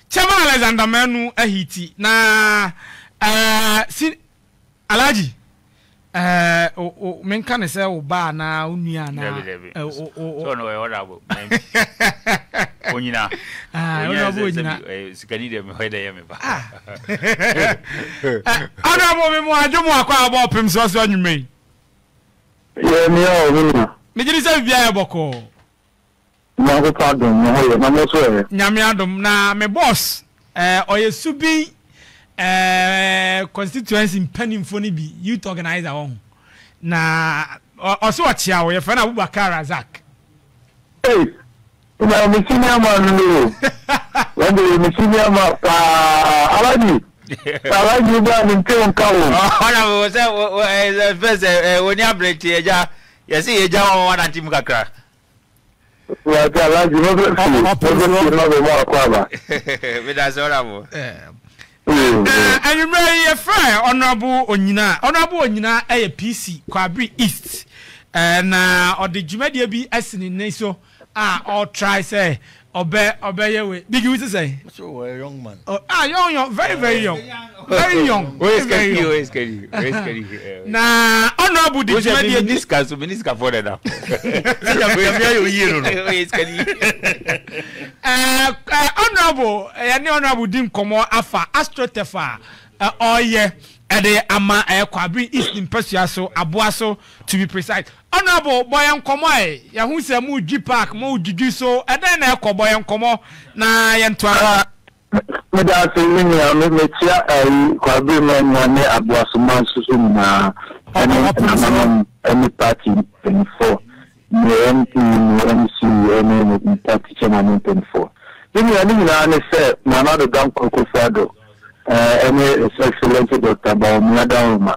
Chama Alexander Manu ahiti na si Alaji menka ne se wo ba na onua na so no we honorable Onyina Onyina sikani de me hoida ye me ba honorable me mo adwo akwa aba Opemsuo so anwumei ye me o me jiri se bia ye boko na ko pardon no ye na mo so ye nyame adom na me boss oye subi constituency mpanimfo ni bi youth organizer won na oso achia wo ye fa na Abubakar Razak na mi senior man no when the mi senior man Alaji ba mi nkan kawo ona wo se first woni abreti eja yesi eja won na tim kakra wa ta Alaji no be mo Kwabre me da so ramo and you may a friend Honorable Onyina a PC Kwabre East and or the Jumedia be asking in Naso or try say obey way. Big you to say so a young man young very young where's Kelly na Honorable the Jumedia Minister for that Honorable Honorable dim komo afa Astroturf oye ede ama Kwabre East Opemsuo Aboaso to be precise. Honorable boy komo ya hu se mu G Park mu dudu so ede na boy komo na ye ntwa me da se ni me tia Kwabre man na Aboaso man so na any party 24 MC party chairman 24 Then you are say Nana the Gam Kokofado any excellent Dr. Baumia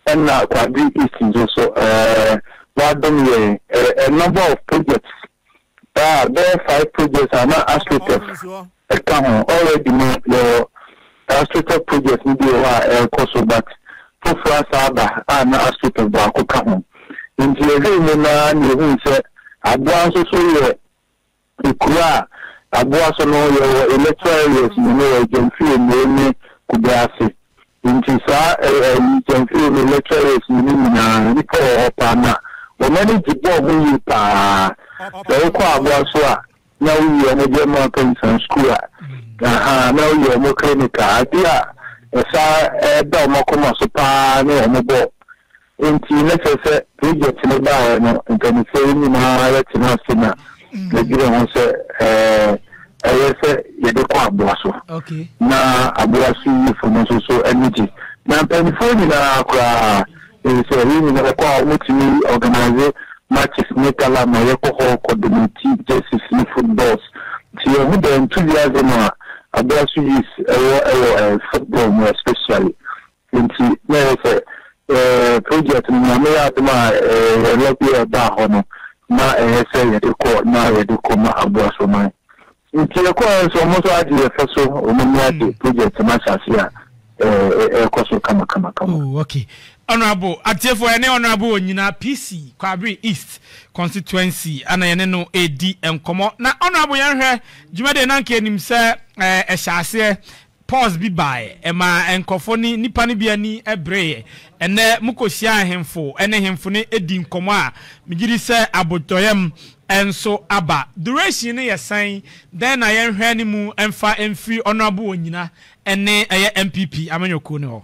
and now Kwabre East is also a number of projects. There are 5 projects are not Astroturf. Already your Astroturf projects need to cost but for Saba and Astroturf Bakukam. In the say Aboaso so the Aboaso no electoral areas you can feel me Kubasi. Into you can feel electoral areas na Nico Opana. When many people who you pa the Aboaso now you are a German pension school. Now you are more clinical idea. Esa Mokoma Sopa no Inti necessary project in the no and say na let na sina the given say say you do Aboaso okay na Aboaso for so energy na penifoni na kwa say we na kwa mutimi organize matches metala na yeko coordinate justice footballs ti you the enthusiasm Aboaso is football especially inti na say project na me atma lobby ba hono na say you ko na you ko ma Aboaso man nti ko so mo so adi efeso o mo adi project ma sasia ko so kama oh okay Honorable Atiefo ene Honorable Onyina PC Kwabre East constituency ana yene no edi enkomo na Honorable yanhwe djumade na nke nim se ehyaase pause bi bae ema enkofo ni nipa ni bia ni ebreye ene mukosia ahemfo ene hemfo ne edi nkomo a migiri se abotoyem enso aba duration ne yesan then na yenhwe ni mu emfa emfi Honorable Onyina ene MPP amanyoko ne ho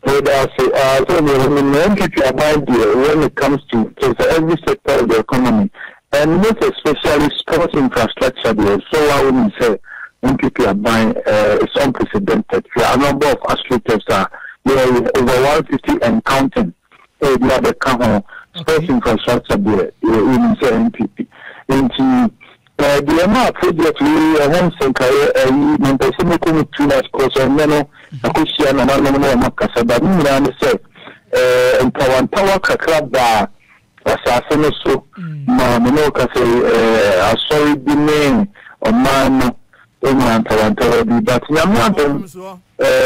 so MPP about when it comes to every sector of the economy and most especially sports infrastructure there. So I wouldn't say MPP are buying it's unprecedented. A number of Astroturfs are over 150 and counting. The count sports infrastructure there. You wouldn't say MPP. Into the amount project really one second member some come to us because no akushia na no makasa but me na say empower kakra ba asase no so ma me no ka say asori bi name o man empower bi but nyamado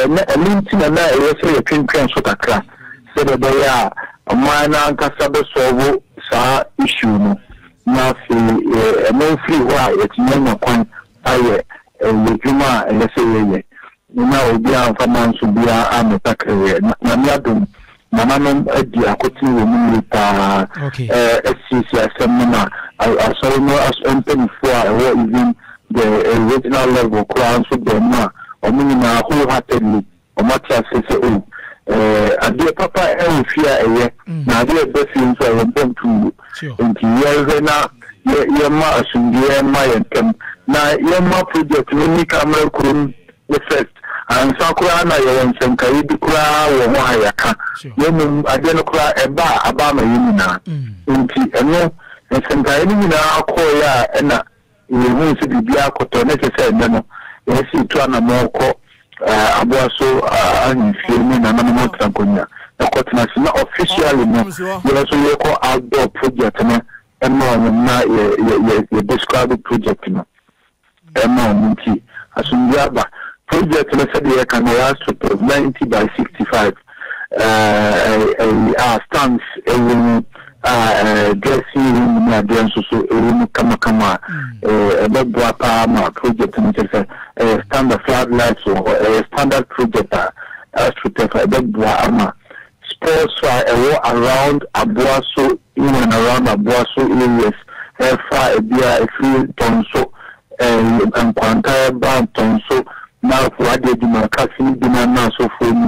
na minti na e say twintwan so kakra say the boya o man na kasa be solve sa issue no na fi no free wa yetinya kwan aye Juma, let's say, now be a man should be a attacker. Namiadum, Mananum, a diacoti, SCC, seminar. I saw no as open for even the original level crowns with them now, or minima wholeheartedly, or much as say, I dear Papa, I fear a year. Now, dear Bessie, I want to into Yerena, Yama, Sundia, and now Yama project, many camera crew, the first, and Sakurana, and Sankari, Kura, or Mahayaka. Yum, I didn't cry a bar, Abama, Yumina, into a no, and Sankari, now call ya, and you won't see the Biakoto necessary, no, yes, you turn a more call. Aboaso and filming and animal tranquilla. The continent officially, you also call outdoor project and more you describe the project. And more Minty. As in Yaba project, let's say the Astroturf 90 by 65 stands dressing room, again, so Kamakama, a big project, and standard floodlights or a standard project, Astroturf, a big sports around Aboaso, in and around Aboaso areas, far a beer, a free tonso, and Quantire bound tonso, now for a day, the Marcassi, the man, so for me,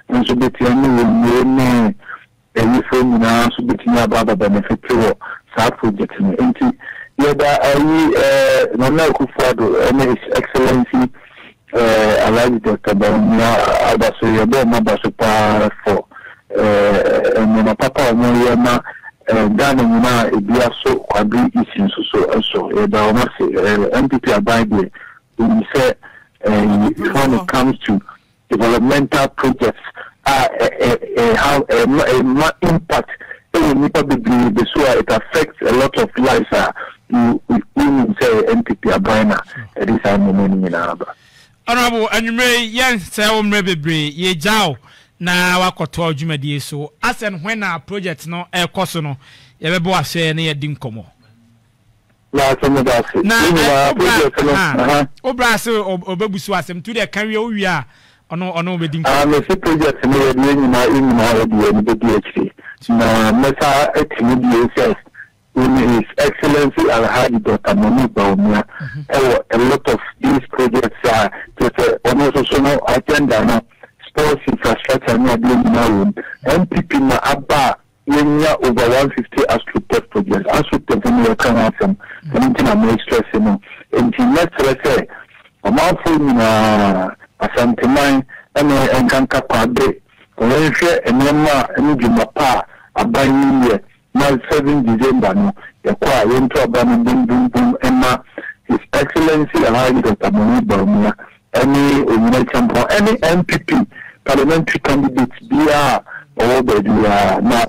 and so between any phone now, so between about the benefit of that project. And yeah, I no could follow any excellency. I like Dr. Baumia, Aboaso, your bomb, for and my papa, Moyama, Ghana, Aboaso, Kwabre issues, so MPP abide when you say when it comes to developmental projects. How impact it affects a lot of lives. You say NPP Abina at this time in Araba. Honorable, and you may yen say maybe ye jaw na wakoto jumadi so as and when our project no e koso no ye bebo ase na ye din komo. Na so me da se. Na project no. Obra se obebusu asem to the kan we owi a ono be din. Me se project no ye ni na the DHC. Na meta etimi in His Excellency Alhaji Dr. Moni Baumia, a lot of these projects are just almost no agenda now. Sports infrastructure no being now. MPP na Abba yenya over 150 Astroturf projects. Astroturf no can have some anything I'm stressing. And next say, amount na Asantemai and Kanka Kwabre. When share and Yama and Jumapa Abba now 7 December no yakwa yento abana boom Emma His Excellency Alhaji Dr. Moni Baumia any Acheampong any MPP parliamentary candidates be or na